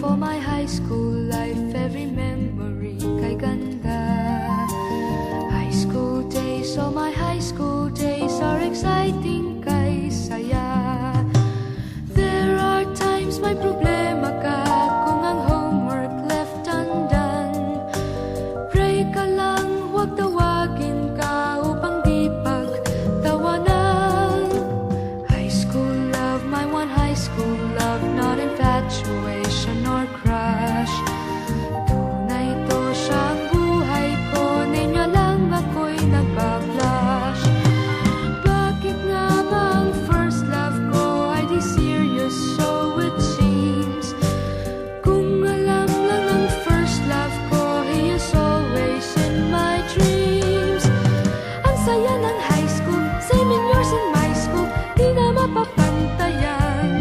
for my high school life, every memory kay ganda. High school days, oh my high school days are exciting kay saya. There are times may problema ka kung ang homework left undone. Pray ka lang, huwag tawagin ka upang di pagtawanan. High school love, my one high school love, not infatuation or crush. Tunay to siyang buhay ko, niya lang ako'y nagbablush. Bakit nga ba ang first love ko ay di serious, so it seems? Kung alam lang ang first love ko, he is always in my dreams. Ang saya ng high school, same in yours in my school, di na mapapantayan.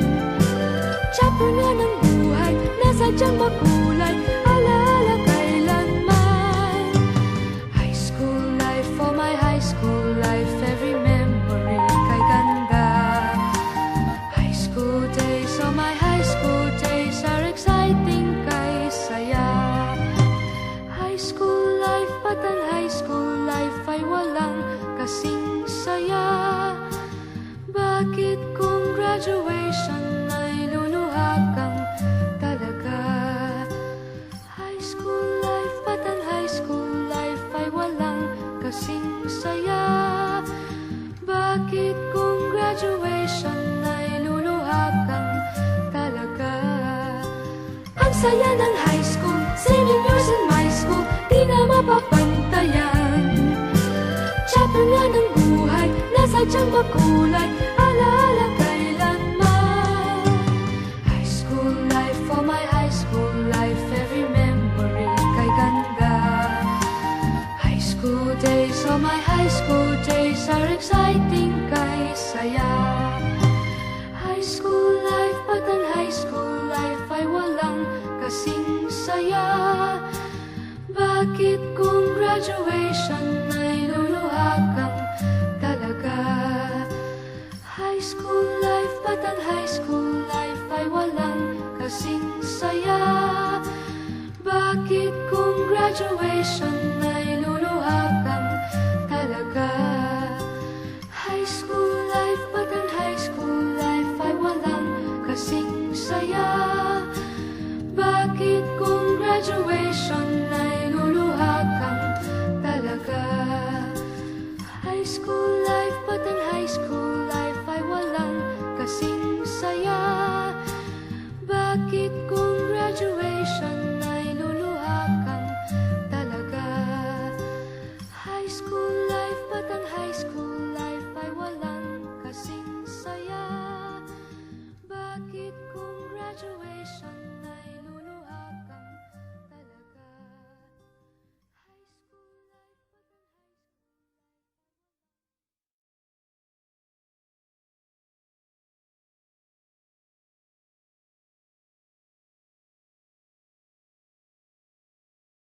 Chapter nga ng buhay, nasadyang makulay, alaala kailanman. High school life, oh my high school life, every memory kay ganda. High school days, oh my high school days are exciting kay saya. High school life, but ang high school life ay walang kasing saya. Bakit kung graduation ay luluha kang talaga? High school life, but ang high school life ay walang kasing saya. Bakit kung graduation ay luluha kang talaga? Ang saya ng high school, same in yours in my school, di na mapapantayan. Chapter nga ng buhay, nasadyang makulay, alaala kailanman. High school life, oh my high school life, every memory kay ganda. High school days, oh my high school days are exciting kay saya. High school life, but ang high school life ay walang kasing saya. Bakit kung graduation ay luluha kang talaga? High school life, but ang high school life ay walang kasing saya. Bakit kung graduation ay luluha kang talaga? High school life, but ang high school life ay walang kasing saya. Bakit kung graduation ay luluha kang talaga? High school life, but ang high school life ay walang kasing saya. Bakit kung graduation